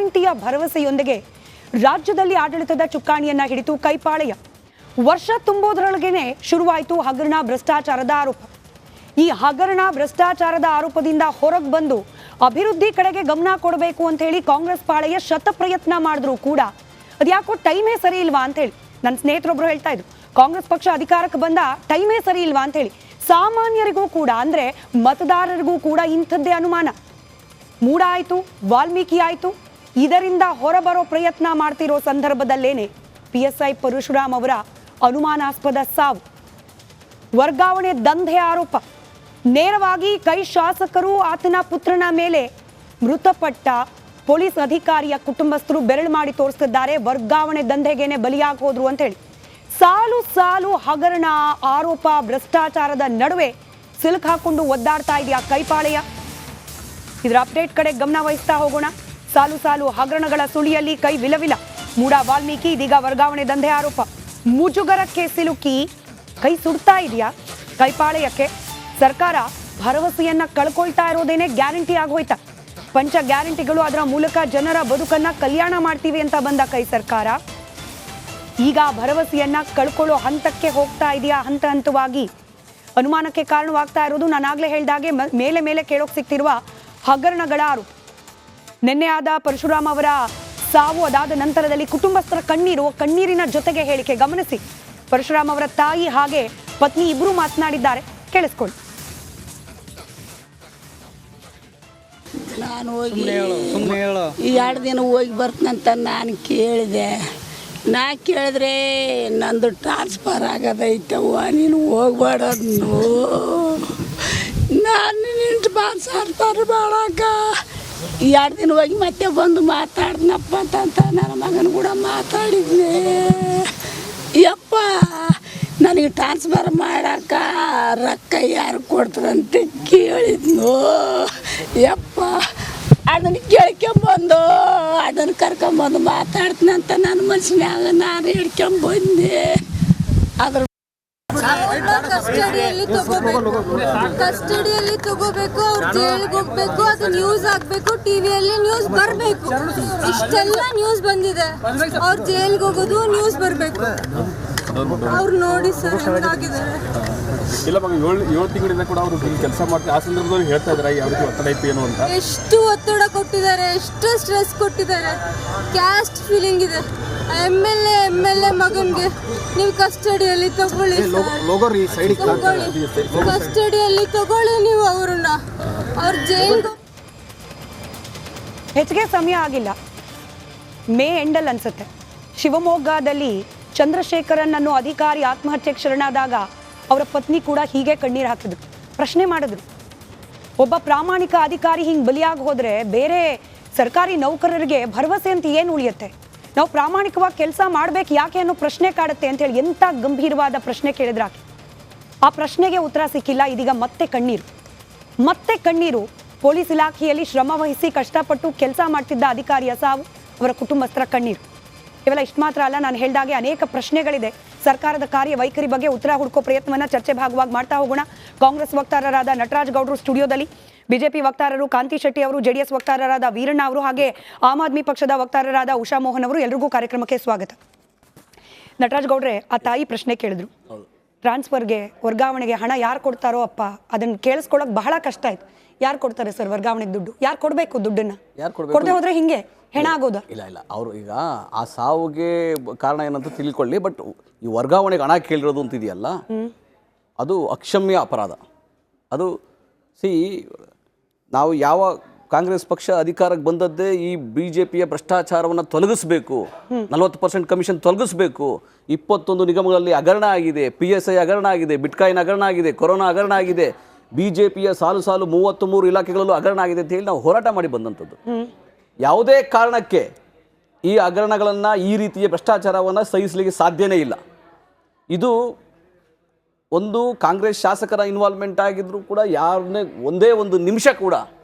ಗ್ಯಾರಂಟಿಯ ಭರವಸೆಯೊಂದಿಗೆ ರಾಜ್ಯದಲ್ಲಿ ಆಡಳಿತದ ಚುಕ್ಕಾಣಿಯನ್ನ ಹಿಡಿತು ಕೈಪಾಳೆಯ. ವರ್ಷ ತುಂಬೋದ್ರೊಳಗೇನೆ ಶುರುವಾಯಿತು ಹಗರಣ ಭ್ರಷ್ಟಾಚಾರದ ಆರೋಪ. ಈ ಹಗರಣ ಭ್ರಷ್ಟಾಚಾರದ ಆರೋಪದಿಂದ ಹೊರಗೆ ಬಂದು ಅಭಿವೃದ್ಧಿ ಕಡೆಗೆ ಗಮನ ಕೊಡಬೇಕು ಅಂತ ಹೇಳಿ ಕಾಂಗ್ರೆಸ್ ಪಾಳೆಯ ಶತ ಪ್ರಯತ್ನ ಮಾಡಿದ್ರು ಕೂಡ ಅದ್ಯಾಕೋ ಟೈಮೇ ಸರಿ ಇಲ್ವಾ ಅಂತ ಹೇಳಿ ನನ್ನ ಸ್ನೇಹಿತರೊಬ್ರು ಹೇಳ್ತಾ ಇದ್ರು. ಕಾಂಗ್ರೆಸ್ ಪಕ್ಷ ಅಧಿಕಾರಕ್ಕೆ ಬಂದ ಟೈಮೇ ಸರಿ ಇಲ್ವಾ ಅಂತ ಹೇಳಿ ಸಾಮಾನ್ಯರಿಗೂ ಕೂಡ ಅಂದ್ರೆ ಮತದಾರರಿಗೂ ಕೂಡ ಇಂಥದ್ದೇ ಅನುಮಾನ ಮೂಡಾಯಿತು. ವಾಲ್ಮೀಕಿ ಆಯಿತು. ಇದರಿಂದ ಹೊರಬರೋ ಪ್ರಯತ್ನ ಮಾಡ್ತಿರೋ ಸಂದರ್ಭದಲ್ಲೇನೆ PSI ಪರಶುರಾಮ್ ಅವರ ಅನುಮಾನಾಸ್ಪದ ಸಾವು, ವರ್ಗಾವಣೆ ದಂಧೆ ಆರೋಪ, ನೇರವಾಗಿ ಕೈ ಶಾಸಕರು ಆತನ ಪುತ್ರನ ಮೇಲೆ ಮೃತಪಟ್ಟ ಪೊಲೀಸ್ ಅಧಿಕಾರಿಯ ಕುಟುಂಬಸ್ಥರು ಬೆರಳು ಮಾಡಿ ತೋರಿಸ್ತಿದ್ದಾರೆ. ವರ್ಗಾವಣೆ ದಂಧೆಗೇನೆ ಬಲಿಯಾಗಿ ಹೋದ್ರು ಅಂತ ಹೇಳಿ ಸಾಲು ಸಾಲು ಹಗರಣ ಆರೋಪ ಭ್ರಷ್ಟಾಚಾರದ ನಡುವೆ ಸಿಲುಕು ಹಾಕೊಂಡು ಒದ್ದಾಡ್ತಾ ಇದೆಯಾ ಕೈಪಾಳೆಯ. ಇದರ ಅಪ್ಡೇಟ್ ಕಡೆ ಗಮನ ವಹಿಸ್ತಾ ಹೋಗೋಣ. ಸಾಲು ಸಾಲು ಹಗರಣಗಳ ಸುಳಿಯಲ್ಲಿ ಕೈ ವಿಲವಿಲ. ಮೂಡಾ ವಾಲ್ಮೀಕಿ ಇದೀಗ ವರ್ಗಾವಣೆ ದಂಧೆ ಆರೋಪ. ಮುಜುಗರಕ್ಕೆ ಸಿಲುಕಿ ಕೈ ಸುಡ್ತಾ ಇದೆಯಾ ಕೈಪಾಳೆಯಕ್ಕೆ. ಸರ್ಕಾರ ಭರವಸೆಯನ್ನ ಕಳ್ಕೊಳ್ತಾ ಇರೋದೇನೆ ಗ್ಯಾರಂಟಿ ಆಗೋಯ್ತಾ. ಪಂಚ ಗ್ಯಾರಂಟಿಗಳು ಅದರ ಮೂಲಕ ಜನರ ಬದುಕನ್ನ ಕಲ್ಯಾಣ ಮಾಡ್ತೀವಿ ಅಂತ ಬಂದ ಕೈ ಸರ್ಕಾರ ಈಗ ಭರವಸೆಯನ್ನ ಕಳ್ಕೊಳ್ಳೋ ಹಂತಕ್ಕೆ ಹೋಗ್ತಾ ಇದೆಯಾ. ಹಂತ ಹಂತವಾಗಿ ಅನುಮಾನಕ್ಕೆ ಕಾರಣವಾಗ್ತಾ ಇರೋದು ನಾನಾಗ್ಲೇ ಹೇಳ್ದಾಗೆ ಮೇಲೆ ಮೇಲೆ ಕೇಳೋಕ್ ಸಿಗ್ತಿರುವ ಹಗರಣಗಳ ಆರೋಪ. ನಿನ್ನೆ ಆದ ಪರಶುರಾಮ್ ಅವರ ಸಾವು, ಅದಾದ ನಂತರದಲ್ಲಿ ಕುಟುಂಬಸ್ಥರ ಕಣ್ಣೀರಿನ ಜೊತೆಗೆ ಹೇಳಿಕೆ ಗಮನಿಸಿ. ಪರಶುರಾಮ್ ಅವರ ತಾಯಿ ಹಾಗೆ ಪತ್ನಿ ಇಬ್ರು ಮಾತನಾಡಿದ್ದಾರೆ, ಕೇಳಿಸ್ಕೊಳ್ಳಿ. ನಾನು ಹೋಗಿ 2 ದಿನ ಹೋಗಿ ಬರ್ತಂತ ನಾನು ಕೇಳಿದೆ. ಕೇಳಿದ್ರೆ ನಂದು ಟ್ರಾನ್ಸ್ಫರ್ ಆಗೋದೈತವ್ವ, ನೀನು ಹೋಗ್ಬೇಡದ್ನು, ನಾನು ನಿಂತು ಟ್ರಾನ್ಸ್ಫರ್ ಮಾಡಕ್ಕ 2 ದಿನ ಹೋಗಿ ಮತ್ತೆ ಬಂದು ಮಾತಾಡ್ನಪ್ಪ ಅಂತ ನನ್ನ ಮಗನ ಕೂಡ ಮಾತಾಡಿದ್ನೆ. ಯಪ್ಪ ನನಗೆ ಟ್ರಾನ್ಸ್ಫರ್ ಮಾಡಕ್ಕ ರೊಕ್ಕ ಯಾರು ಕೊಡ್ತಾರಂತ ಕೇಳಿದ್ನು. ಯಪ್ಪ ಅದನ್ನು ಕೇಳ್ಕೊಂಬಂದು ಅದನ್ನು ಕರ್ಕೊಂಬಂದು ಮಾತಾಡ್ತೀನಂತ ನನ್ನ ಮನಸ್ಸಿನಾಗ ನಾನು ಹಿಡ್ಕೊಂಬಂದೆ. ಅದ್ರ ಕಸ್ಟಡಿಯಲ್ಲಿ ತಗೋಬೇಕು, ಅವ್ರು ಜೈಲಿಗೆ ಹೋಗ್ಬೇಕು, ಅದು ನ್ಯೂಸ್ ಆಗ್ಬೇಕು, ಟಿವಿಯಲ್ಲಿ ನ್ಯೂಸ್ ಬರಬೇಕು. ಇಷ್ಟೆಲ್ಲ ನ್ಯೂಸ್ ಬಂದಿದೆ. ಅವ್ರು ಜೈಲಿಗೆ ಹೋಗೋದು ನ್ಯೂಸ್ ಬರಬೇಕು. ಅವ್ರು ನೋಡಿ ಸರ್ ಹೆಂಗಾಗಿದ್ದಾರೆ. ಇಲ್ಲ ಮಗ 7 ತಿಂಗಳಿಂದ ಕೂಡ ಅವರು ಕೆಲಸ ಮಾಡ್ತಾರೆ. ಆ ಸಂದರ್ಭದಲ್ಲಿ ಹೇಳ್ತಾ ಇದ್ದಾರೆ ಯಾವ ರೀತಿ ಒತ್ತಡ ಇತ್ತು ಏನು ಅಂತ. ಎಷ್ಟು ಒತ್ತಡ ಕೊಟ್ಟಿದ್ದಾರೆ, ಎಷ್ಟು ಸ್ಟ್ರೆಸ್ ಕೊಟ್ಟಿದ್ದಾರೆ. ಕ್ಯಾಸ್ಟ್ ಫೀಲಿಂಗ್ ಇದೆ. ಎಮ್ ಎಲ್ ಎ ಮಗನ್ಗೆ ನೀವು ಕಸ್ಟಡಿಯಲ್ಲಿ ತಗೊಳ್ಳಿ, ಕಸ್ಟಡಿಯಲ್ಲಿ ತಗೊಳ್ಳಿ ನೀವು ಅವ್ರನ್ನ. ಅವ್ರ ಜೈಲ್ಗೆ ಹೆಚ್ಚಿಗೆ ಸಮಯ ಆಗಿಲ್ಲ, ಮೇ ಎಂಡಲ್ ಅನ್ಸುತ್ತೆ. ಶಿವಮೊಗ್ಗದಲ್ಲಿ ಚಂದ್ರಶೇಖರನ್ ಅನ್ನೋ ಅಧಿಕಾರಿ ಆತ್ಮಹತ್ಯೆಗೆ ಶರಣಾದಾಗ ಅವರ ಪತ್ನಿ ಕೂಡ ಹೀಗೆ ಕಣ್ಣೀರು ಹಾಕಿದ್ರು, ಪ್ರಶ್ನೆ ಮಾಡಿದ್ರು. ಒಬ್ಬ ಪ್ರಾಮಾಣಿಕ ಅಧಿಕಾರಿ ಹಿಂಗೆ ಬಲಿಯಾಗಿ ಹೋದ್ರೆ ಬೇರೆ ಸರ್ಕಾರಿ ನೌಕರರಿಗೆ ಭರವಸೆ ಅಂತ ಏನು ಉಳಿಯುತ್ತೆ? ನಾವು ಪ್ರಾಮಾಣಿಕವಾಗಿ ಕೆಲಸ ಮಾಡ್ಬೇಕು ಯಾಕೆ ಅನ್ನೋ ಪ್ರಶ್ನೆ ಕಾಡುತ್ತೆ ಅಂತ ಹೇಳಿ ಎಂಥ ಗಂಭೀರವಾದ ಪ್ರಶ್ನೆ ಕೇಳಿದ್ರ ಆಕೆ. ಆ ಪ್ರಶ್ನೆಗೆ ಉತ್ತರ ಸಿಕ್ಕಿಲ್ಲ. ಇದೀಗ ಮತ್ತೆ ಕಣ್ಣೀರು. ಪೊಲೀಸ್ ಇಲಾಖೆಯಲ್ಲಿ ಶ್ರಮ ವಹಿಸಿ ಕಷ್ಟಪಟ್ಟು ಕೆಲಸ ಮಾಡ್ತಿದ್ದ ಅಧಿಕಾರಿಯ ಸಾವು, ಅವರ ಕುಟುಂಬಸ್ಥರ ಕಣ್ಣೀರು. ಇವೆಲ್ಲ ಇಷ್ಟು ಮಾತ್ರ ಅಲ್ಲ, ನಾನು ಹೇಳಿದಾಗೆ ಅನೇಕ ಪ್ರಶ್ನೆಗಳಿದೆ. ಸರ್ಕಾರದ ಕಾರ್ಯವೈಖರಿ ಬಗ್ಗೆ ಉತ್ತರ ಹುಡುಕೋ ಪ್ರಯತ್ನವನ್ನ ಚರ್ಚೆ ಭಾಗವಾಗಿ ಮಾಡ್ತಾ ಹೋಗೋಣ. ಕಾಂಗ್ರೆಸ್ ವಕ್ತಾರರಾದ ನಟರಾಜ್ ಗೌಡ್ರು ಸ್ಟುಡಿಯೋದಲ್ಲಿ, ಬಿಜೆಪಿ ವಕ್ತಾರರು ಕಾಂತಿ ಶೆಟ್ಟಿ ಅವರು, JDS ವಕ್ತಾರರಾದ ವೀರಣ್ಣ ಅವರು, ಹಾಗೆ ಆಮ್ ಆದ್ಮಿ ಪಕ್ಷದ ವಕ್ತಾರರಾದ ಉಷಾ ಮೋಹನ್ ಅವರು, ಎಲ್ರಿಗೂ ಕಾರ್ಯಕ್ರಮಕ್ಕೆ ಸ್ವಾಗತ. ನಟರಾಜ್ ಗೌಡ್ರೆ, ಆ ತಾಯಿ ಪ್ರಶ್ನೆ ಕೇಳಿದ್ರು, ಟ್ರಾನ್ಸ್ಫರ್ಗೆ ವರ್ಗಾವಣೆಗೆ ಹಣ ಯಾರು ಕೊಡ್ತಾರೋ ಅಪ್ಪ, ಅದನ್ನ ಕೇಳಿಸ್ಕೊಳ್ಳೋಕೆ ಬಹಳ ಕಷ್ಟ ಆಯ್ತು. ಯಾರು ಕೊಡ್ತಾರೆ ಸರ್ ವರ್ಗಾವಣೆಗೆ ದುಡ್ಡು? ಯಾರು ಕೊಡಬೇಕು ದುಡ್ಡನ್ನ? ಕೊಡದೆ ಹೋದ್ರೆ ಹಿಂಗೆ ಹೆಣ ಆಗೋದ? ಇಲ್ಲ ಅವರು ಈಗ ಆ ಸಾವಿಗೆ ಕಾರಣ ಏನಂತ ತಿಳ್ಕೊಳ್ಳಿ. ಬಟ್ ಈ ವರ್ಗಾವಣೆಗೆ ಹಣ ಕೇಳಿರೋದು ಅಂತಿದೆಯಲ್ಲ, ಅದು ಅಕ್ಷಮ್ಯ ಅಪರಾಧ. ಅದು ನಾವು ಯಾವ ಕಾಂಗ್ರೆಸ್ ಪಕ್ಷ ಅಧಿಕಾರಕ್ಕೆ ಬಂದದ್ದೇ ಈ BJPಯ ಭ್ರಷ್ಟಾಚಾರವನ್ನು ತೊಲಗಿಸ್ಬೇಕು, 40% ಕಮಿಷನ್ ತೊಲಗಿಸ್ಬೇಕು. 21 ನಿಗಮಗಳಲ್ಲಿ ಹಗರಣ ಆಗಿದೆ, PSI ಹಗರಣ ಆಗಿದೆ, ಬಿಟ್ಕಾಯಿನ್ ಹಗರಣ ಆಗಿದೆ, ಕೊರೋನಾ ಹಗರಣ ಆಗಿದೆ, BJPಯ ಸಾಲು 33 ಇಲಾಖೆಗಳಲ್ಲೂ ಹಗರಣ ಆಗಿದೆ ಅಂತ ಹೇಳಿ ನಾವು ಹೋರಾಟ ಮಾಡಿ ಬಂದಂಥದ್ದು. ಯಾವುದೇ ಕಾರಣಕ್ಕೆ ಈ ಹಗರಣಗಳನ್ನು, ಈ ರೀತಿಯ ಭ್ರಷ್ಟಾಚಾರವನ್ನು ಸಹಿಸಲಿಕ್ಕೆ ಸಾಧ್ಯನೇ ಇಲ್ಲ. ಇದು ಒಂದು ಕಾಂಗ್ರೆಸ್ ಶಾಸಕರ ಇನ್ವಾಲ್ವ್ಮೆಂಟ್ ಆಗಿದ್ರು ಕೂಡ ಯಾರನ್ನೇ ಒಂದೇ ಒಂದು ನಿಮಿಷ ಕೂಡ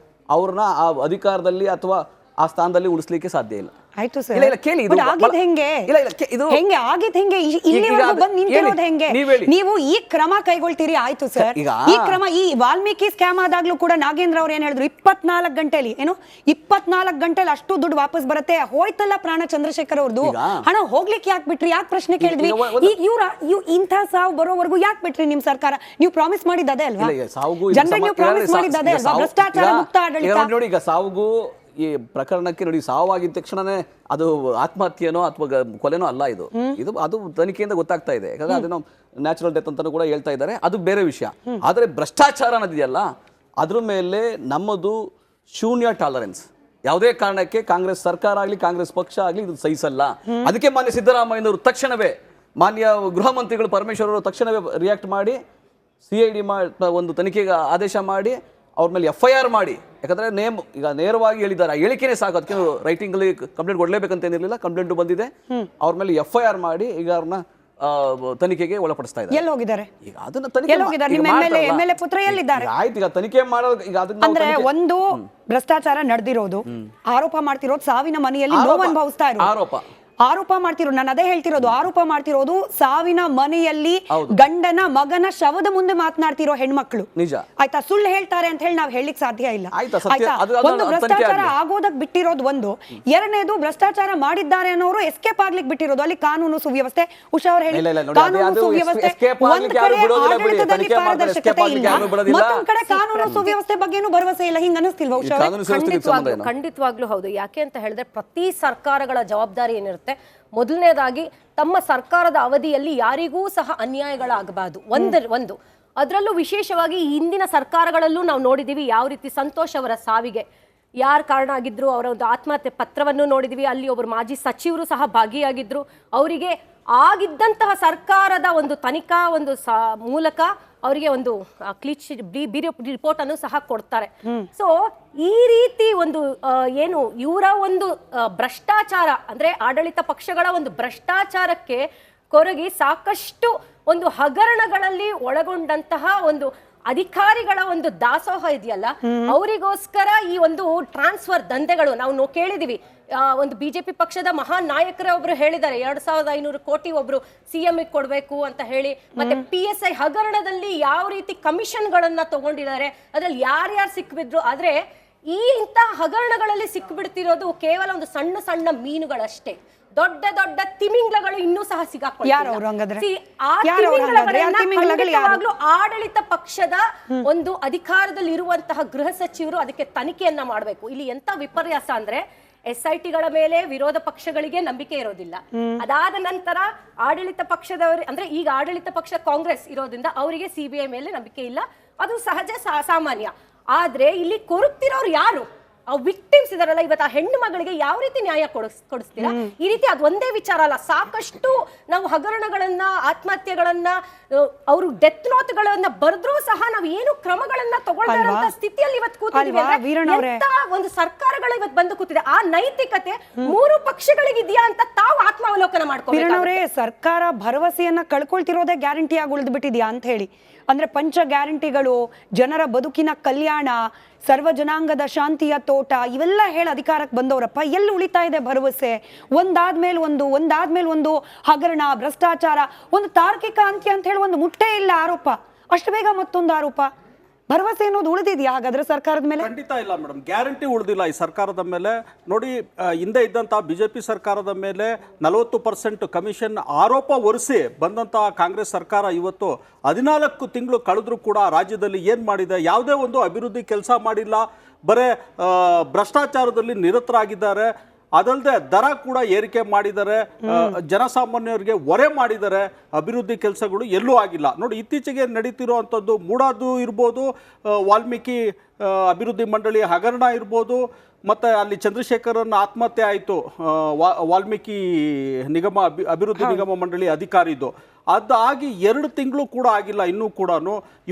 ಅವ್ರನ್ನ ಆ ಅಧಿಕಾರದಲ್ಲಿ ಅಥವಾ ಆ ಸ್ಥಾನದಲ್ಲಿ ಉಳಿಸ್ಲಿಕ್ಕೆ ಸಾಧ್ಯ ಇಲ್ಲ. ಆಯ್ತು ಸರ್. ಇಲ್ಲ, ಇಲ್ಲ, ಕೇಳಿ, ಇದು ಆಗಿದ್ ಹೆಂಗೆ? ಇಲ್ಲ, ಇಲ್ಲ, ಇದು ಹೆಂಗೆ ಆಗಿದ್ ಹೆಂಗೆ? ಇಲ್ಲಿವರೆಗೂ ಬಂದು ನಿಂತಿರೋದು ಹೆಂಗೆ? ನೀವು ಈ ಕ್ರಮ ಕೈಗೊಳ್ತೀರಿ, ಆಯ್ತು ಸರ್. ಈ ಕ್ರಮ, ಈ ವಾಲ್ಮೀಕಿ ಸ್ಕ್ಯಾಮ್ ಆದಾಗ್ಲೂ ಕೂಡ ನಾಗೇಂದ್ರ ಅವ್ರು ಏನ್ ಹೇಳಿದ್ರು, 24 ಗಂಟೆಲಿ 24 ಗಂಟೆಲಿ ಅಷ್ಟು ದುಡ್ಡು ವಾಪಸ್ ಬರುತ್ತೆ, ಹೋಯ್ತಲ್ಲ ಪ್ರಾಣ ಚಂದ್ರಶೇಖರ್ ಅವ್ರದ್ದು ಹಣ, ಹೋಗ್ಲಿಕ್ಕೆ ಯಾಕೆ ಬಿಟ್ರಿ? ಯಾಕೆ ಪ್ರಶ್ನೆ ಕೇಳಿದ್ವಿ? ಈಗ ಇಂಥ ಸಾವು ಬರೋವರೆಗೂ ಯಾಕೆ ಬಿಟ್ರಿ? ನಿಮ್ ಸರ್ಕಾರ ನೀವು ಪ್ರಾಮಿಸ್ ಮಾಡಿದ್ದದೇ ಅಲ್ವಾ? ಜನರಿಗೆ ನೀವು ಪ್ರಾಮಿಸ್ ಮಾಡಿದ್ದದೇ ಅಲ್ವಾ? ಭ್ರಷ್ಟಾಚಾರ ಮುಕ್ತ ಆಡಳಿತ. ನೋಡಿ, ಈಗ ಸಾವುಗೂ ಈ ಪ್ರಕರಣಕ್ಕೆ ನೋಡಿ, ಸಾವಾಗಿದ್ದ ತಕ್ಷಣನೇ ಅದು ಆತ್ಮಹತ್ಯೆನೋ ಅಥವಾ ಕೊಲೆನೋ ಅಲ್ಲ. ಇದು ಅದು ತನಿಖೆಯಿಂದ ಗೊತ್ತಾಗ್ತಾ ಇದೆ. ಯಾಕಂದ್ರೆ ಅದನ್ನು ನ್ಯಾಚುರಲ್ ಡೆತ್ ಅಂತಾನೂ ಕೂಡ ಹೇಳ್ತಾ ಇದ್ದಾರೆ, ಅದು ಬೇರೆ ವಿಷಯ. ಆದರೆ ಭ್ರಷ್ಟಾಚಾರ ಅನ್ನೋದಿದೆಯಲ್ಲ, ಅದ್ರ ಮೇಲೆ ನಮ್ಮದು ಶೂನ್ಯ ಟಾಲರೆನ್ಸ್. ಯಾವುದೇ ಕಾರಣಕ್ಕೆ ಕಾಂಗ್ರೆಸ್ ಸರ್ಕಾರ ಆಗಲಿ ಕಾಂಗ್ರೆಸ್ ಪಕ್ಷ ಆಗಲಿ ಇದು ಸಹಿಸಲ್ಲ. ಅದಕ್ಕೆ ಮಾನ್ಯ ಸಿದ್ದರಾಮಯ್ಯನವರು ತಕ್ಷಣವೇ, ಮಾನ್ಯ ಗೃಹ ಮಂತ್ರಿಗಳು ಪರಮೇಶ್ವರ್ ಅವರು ತಕ್ಷಣವೇ ರಿಯಾಕ್ಟ್ ಮಾಡಿ CID ಒಂದು ತನಿಖೆಗೆ ಆದೇಶ ಮಾಡಿ ಅವ್ರ ಮೇಲೆ FIR ಮಾಡಿ. ಯಾಕಂದ್ರೆ ಈಗ ನೇರವಾಗಿ ಹೇಳಿದ್ದಾರೆ, ಆ ಹೇಳಿಕೆನೇ ಸಾಕು, ಅದಕ್ಕೆ ರೈಟಿಂಗ್ ಅಲ್ಲಿ ಕಂಪ್ಲೇಂಟ್ ಕೊಡ್ಲೇಬೇಕಂತ ಏನಿರಲಿಲ್ಲ, ಕಂಪ್ಲೇಂಟ್ ಬಂದಿದೆ. ಅವ್ರ ಮೇಲೆ FIR ಮಾಡಿ ಈಗ ಅವ್ರನ್ನ ತನಿಖೆಗೆ ಒಳಪಡಿಸ್ತಾ ಇದ್ದಾರೆ. ಎಲ್ಲಿ ಹೋಗಿದ್ದಾರೆ ಈಗ? ಅದನ್ನ ತನಿಖೆ MLA ಪುತ್ರ ಎಲ್ಲಿದ್ದಾರೆ? ಆಯ್ತು, ಈಗ ತನಿಖೆ ಮಾಡೋದು. ಈಗ ಅದನ್ನ ಅಂದ್ರೆ ಒಂದು ಭ್ರಷ್ಟಾಚಾರ ನಡೆದಿರೋದು, ಆರೋಪ ಮಾಡ್ತಿರೋದು ಸಾವಿನ ಮನೆಯಲ್ಲಿ ನೋವು ಅನುಭವಿಸ್ತಾ ಇರೋದು, ಆರೋಪ ಮಾಡ್ತಿರೋದು, ನಾನು ಅದೇ ಹೇಳ್ತಿರೋದು, ಆರೋಪ ಮಾಡ್ತಿರೋದು ಸಾವಿನ ಮನೆಯಲ್ಲಿ ಗಂಡನ ಮಗನ ಶವದ ಮುಂದೆ ಮಾತನಾಡ್ತಿರೋ ಹೆಣ್ಮಕ್ಳು. ನಿಜ ಆಯ್ತಾ? ಸುಳ್ಳು ಹೇಳ್ತಾರೆ ಅಂತ ಹೇಳಿ ನಾವು ಹೇಳಲಿಕ್ಕೆ ಸಾಧ್ಯ ಇಲ್ಲ. ಆಯ್ತಾ? ಒಂದು ಭ್ರಷ್ಟಾಚಾರ ಆಗೋದಕ್ ಬಿಟ್ಟಿರೋದು ಒಂದು, ಎರಡನೇದು ಭ್ರಷ್ಟಾಚಾರ ಮಾಡಿದ್ದಾರೆ ಅನ್ನೋರು ಎಸ್ಕೇಪ್ ಆಗ್ಲಿಕ್ಕೆ ಬಿಟ್ಟಿರೋದು. ಅಲ್ಲಿ ಕಾನೂನು ಸುವ್ಯವಸ್ಥೆ, ಉಷಾ ಅವರು ಹೇಳಿ ಕಾನೂನು ಸುವ್ಯವಸ್ಥೆ, ಒಂದ್ ಕಡೆ ಆಡಳಿತದಲ್ಲಿ ಪಾರದರ್ಶಕತೆ ಇಲ್ಲ, ಮತ್ತೊಂದ್ ಕಡೆ ಕಾನೂನು ಸುವ್ಯವಸ್ಥೆ ಬಗ್ಗೆನೂ ಭರವಸೆ ಇಲ್ಲ. ಹಿಂಗ ಅನಿಸ್ತಿಲ್ವಾ ಉಷಾ? ಖಂಡಿತವಾಗ್ಲೂ ಹೌದು. ಯಾಕೆ ಅಂತ ಹೇಳಿದ್ರೆ ಪ್ರತಿ ಸರ್ಕಾರಗಳ ಜವಾಬ್ದಾರಿ ಏನಿರುತ್ತೆ, ಮೊದಲನೇದಾಗಿ ತಮ್ಮ ಸರ್ಕಾರದ ಅವಧಿಯಲ್ಲಿ ಯಾರಿಗೂ ಸಹ ಅನ್ಯಾಯಗಳಾಗಬಾರದು. ಒಂದು ಅದರಲ್ಲೂ ವಿಶೇಷವಾಗಿ ಹಿಂದಿನ ಸರ್ಕಾರಗಳಲ್ಲೂ ನಾವು ನೋಡಿದೀವಿ ಯಾವ ರೀತಿ ಸಂತೋಷ್ ಅವರ ಸಾವಿಗೆ ಯಾರು ಕಾರಣ ಆಗಿದ್ರು, ಅವರ ಒಂದು ಆತ್ಮಹತ್ಯೆ ಪತ್ರವನ್ನು ನೋಡಿದ್ವಿ. ಅಲ್ಲಿ ಒಬ್ಬರು ಮಾಜಿ ಸಚಿವರು ಸಹ ಭಾಗಿಯಾಗಿದ್ರು. ಅವರಿಗೆ ಆಗಿದ್ದಂತಹ ಸರ್ಕಾರದ ಒಂದು ತನಿಖಾ ಒಂದು ಮೂಲಕ ಅವರಿಗೆ ಒಂದು ರಿಪೋರ್ಟ್ ಅನ್ನು ಸಹ ಕೊಡ್ತಾರೆ. ಸೊ ಈ ರೀತಿ ಒಂದು ಏನು ಇವರ ಒಂದು ಭ್ರಷ್ಟಾಚಾರ ಅಂದ್ರೆ ಆಡಳಿತ ಪಕ್ಷಗಳ ಒಂದು ಭ್ರಷ್ಟಾಚಾರಕ್ಕೆ ಕೊರಗಿ ಸಾಕಷ್ಟು ಒಂದು ಹಗರಣಗಳಲ್ಲಿ ಒಳಗೊಂಡಂತಹ ಒಂದು ಅಧಿಕಾರಿಗಳ ಒಂದು ದಾಸೋಹ ಇದೆಯಲ್ಲ, ಅವರಿಗೋಸ್ಕರ ಈ ಒಂದು ಟ್ರಾನ್ಸ್ಫರ್ ದಂಧೆಗಳು ನಾವು ಕೇಳಿದೀವಿ. ಒಂದು ಬಿಜೆಪಿ ಪಕ್ಷದ ಮಹಾನ್ ನಾಯಕರೇ ಒಬ್ರು ಹೇಳಿದ್ದಾರೆ 2500 ಕೋಟಿ ಒಬ್ರು CM ಕೊಡ್ಬೇಕು ಅಂತ ಹೇಳಿ. ಮತ್ತೆ PSI ಹಗರಣದಲ್ಲಿ ಯಾವ ರೀತಿ ಕಮಿಷನ್ಗಳನ್ನ ತಗೊಂಡಿದ್ದಾರೆ, ಅದ್ರಲ್ಲಿ ಯಾರ್ಯಾರು ಸಿಕ್ಬಿದ್ರು. ಆದ್ರೆ ಇಂಥ ಹಗರಣಗಳಲ್ಲಿ ಸಿಕ್ಬಿಡ್ತಿರೋದು ಕೇವಲ ಒಂದು ಸಣ್ಣ ಸಣ್ಣ ಮೀನುಗಳಷ್ಟೇ. ದೊಡ್ಡ ದೊಡ್ಡ ತಿಮಿಂಗ್ಲಗಳು ಇನ್ನೂ ಸಹ ಸಿಗಾಕೊಳ್ಳಿ. ಆಡಳಿತ ಪಕ್ಷದ ಒಂದು ಅಧಿಕಾರದಲ್ಲಿ ಇರುವಂತಹ ಗೃಹ ಸಚಿವರು ಅದಕ್ಕೆ ತನಿಖೆಯನ್ನ ಮಾಡಬೇಕು. ಇಲ್ಲಿ ಎಂತ ವಿಪರ್ಯಾಸ ಅಂದ್ರೆ SITಗಳ ಮೇಲೆ ವಿರೋಧ ಪಕ್ಷಗಳಿಗೆ ನಂಬಿಕೆ ಇರೋದಿಲ್ಲ. ಅದಾದ ನಂತರ ಆಡಳಿತ ಪಕ್ಷದವರು ಅಂದ್ರೆ ಈಗ ಆಡಳಿತ ಪಕ್ಷ ಕಾಂಗ್ರೆಸ್ ಇರೋದ್ರಿಂದ ಅವರಿಗೆ CBI ಮೇಲೆ ನಂಬಿಕೆ ಇಲ್ಲ, ಅದು ಸಹಜ ಸಾಮಾನ್ಯ. ಆದ್ರೆ ಇಲ್ಲಿ ಕೊರಗ್ತಿರೋರು ಯಾರು? ವಿಕ್ಟಿಮ್ಸ್ ಇದಾರಲ್ಲ, ಇವತ್ತು ಆ ಹೆಣ್ಣು ಮಗಳಿಗೆ ಯಾವ ರೀತಿ ನ್ಯಾಯ ಕೊಡಿಸ್ತೀರಾ? ಈ ರೀತಿ ಅದು ಒಂದೇ ವಿಚಾರ ಅಲ್ಲ, ಸಾಕಷ್ಟು ನಾವು ಹಗರಣಗಳನ್ನ, ಆತ್ಮಹತ್ಯೆಗಳನ್ನ, ಅವರು ಡೆತ್ ನೋಟ್ಗಳನ್ನ ಬರೆದ್ರೂ ಸಹ ನಾವು ಏನು ಕ್ರಮಗಳನ್ನ ತಗೊಳ್ತಾ ಸ್ಥಿತಿಯಲ್ಲಿ ಇವತ್ತು ಕೂತಿದ್ದೀವಿ. ಒಂದು ಸರ್ಕಾರಗಳು ಇವತ್ತು ಬಂದು ಕೂತಿದೆ. ಆ ನೈತಿಕತೆ ಮೂರು ಪಕ್ಷಗಳಿಗಿದೆಯಾ ಅಂತ ತಾವು ಆತ್ಮಾವಲೋಕನ ಮಾಡ್ಕೊಳ್ಳಿ. ಸರ್ಕಾರ ಭರವಸೆಯನ್ನ ಕಳ್ಕೊಳ್ತಿರೋದೇ ಗ್ಯಾರಂಟಿ ಆಗಿ ಉಳಿದು ಬಿಟ್ಟಿದ್ಯಾ ಅಂತ ಹೇಳಿ. ಅಂದ್ರೆ ಪಂಚ ಗ್ಯಾರಂಟಿಗಳು, ಜನರ ಬದುಕಿನ ಕಲ್ಯಾಣ, ಸರ್ವ ಜನಾಂಗದ ಶಾಂತಿಯ ತೋಟ, ಇವೆಲ್ಲ ಹೇಳಿ ಅಧಿಕಾರಕ್ಕೆ ಬಂದವರಪ್ಪ. ಎಲ್ಲಿ ಉಳಿತಾ ಇದೆ ಭರವಸೆ? ಒಂದಾದ್ಮೇಲೆ ಒಂದು ಹಗರಣ, ಭ್ರಷ್ಟಾಚಾರ, ಒಂದು ತಾರ್ಕಿಕ ಅಂತ್ಯ ಅಂತ ಹೇಳಿ ಒಂದು ಮುಟ್ಟೇ ಇಲ್ಲ ಆರೋಪ. ಅಷ್ಟು ಬೇಗ ಮತ್ತೊಂದು ಆರೋಪ. ಭರವಸೆ ಅನ್ನೋದು ಉಳಿದಿದೆಯಾ ಹಾಗಾದ್ರೆ ಸರ್ಕಾರದ ಮೇಲೆ? ಖಂಡಿತ ಇಲ್ಲ ಮೇಡಮ್, ಗ್ಯಾರಂಟಿ ಉಳಿದಿಲ್ಲ ಈ ಸರ್ಕಾರದ ಮೇಲೆ. ನೋಡಿ, ಹಿಂದೆ ಇದ್ದಂಥ BJP ಸರ್ಕಾರದ ಮೇಲೆ 40% ಕಮಿಷನ್ ಆರೋಪ ಹೊರಿಸಿ ಬಂದಂಥ ಕಾಂಗ್ರೆಸ್ ಸರ್ಕಾರ ಇವತ್ತು 14 ತಿಂಗಳು ಕಳೆದ್ರೂ ಕೂಡ ರಾಜ್ಯದಲ್ಲಿ ಏನು ಮಾಡಿದೆ? ಯಾವುದೇ ಒಂದು ಅಭಿವೃದ್ಧಿ ಕೆಲಸ ಮಾಡಿಲ್ಲ, ಬರೇ ಭ್ರಷ್ಟಾಚಾರದಲ್ಲಿ ನಿರತರಾಗಿದ್ದಾರೆ. ಅದಲ್ಲದೆ ದರ ಕೂಡ ಏರಿಕೆ ಮಾಡಿದ್ದಾರೆ, ಜನಸಾಮಾನ್ಯರಿಗೆ ಹೊರೆ ಮಾಡಿದ್ದಾರೆ. ಅಭಿವೃದ್ಧಿ ಕೆಲಸಗಳು ಎಲ್ಲೂ ಆಗಿಲ್ಲ. ನೋಡಿ, ಇತ್ತೀಚೆಗೆ ನಡೀತಿರುವಂಥದ್ದು ಮೂಡಾದು ಇರ್ಬೋದು, ವಾಲ್ಮೀಕಿ ಅಭಿವೃದ್ಧಿ ಮಂಡಳಿ ಹಗರಣ ಇರ್ಬೋದು, ಮತ್ತು ಅಲ್ಲಿ ಚಂದ್ರಶೇಖರನ್ ಆತ್ಮಹತ್ಯೆ ಆಯಿತು, ವಾಲ್ಮೀಕಿ ನಿಗಮ ಅಭಿವೃದ್ಧಿ ನಿಗಮ ಮಂಡಳಿ ಅಧಿಕಾರಿದು. ಅದಾಗಿ 2 ತಿಂಗಳು ಕೂಡ ಆಗಿಲ್ಲ ಇನ್ನೂ ಕೂಡ.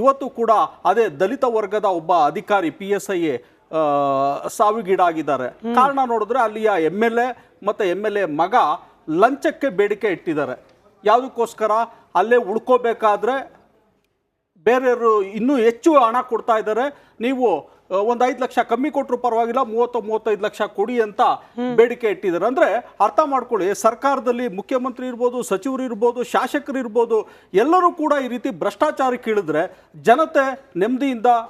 ಇವತ್ತು ಕೂಡ ಅದೇ ದಲಿತ ವರ್ಗದ ಒಬ್ಬ ಅಧಿಕಾರಿ PSI ಸಾವಿಗೀಡಾಗಿದ್ದಾರೆ. ಕಾರಣ ನೋಡಿದ್ರೆ ಅಲ್ಲಿಯ MLA ಮತ್ತು MLA ಮಗ ಲಂಚಕ್ಕೆ ಬೇಡಿಕೆ ಇಟ್ಟಿದ್ದಾರೆ. ಯಾವುದಕ್ಕೋಸ್ಕರ? ಅಲ್ಲೇ ಉಳ್ಕೋಬೇಕಾದ್ರೆ ಬೇರೆಯವರು ಇನ್ನೂ ಹೆಚ್ಚು ಹಣ ಕೊಡ್ತಾ ಇದ್ದಾರೆ, ನೀವು ಒಂದು 5 ಲಕ್ಷ ಕಮ್ಮಿ ಕೊಟ್ಟರು ಪರವಾಗಿಲ್ಲ, 30-35 ಲಕ್ಷ ಕೊಡಿ ಅಂತ ಬೇಡಿಕೆ ಇಟ್ಟಿದ್ದಾರೆ. ಅಂದರೆ ಅರ್ಥ ಮಾಡ್ಕೊಳ್ಳಿ, ಸರ್ಕಾರದಲ್ಲಿ ಮುಖ್ಯಮಂತ್ರಿ ಇರ್ಬೋದು, ಸಚಿವರು ಇರ್ಬೋದು, ಶಾಸಕರು ಇರ್ಬೋದು, ಎಲ್ಲರೂ ಕೂಡ ಈ ರೀತಿ ಭ್ರಷ್ಟಾಚಾರಕ್ಕೆ ಇಳಿದ್ರೆ ಜನತೆ ನೆಮ್ಮದಿಯಿಂದ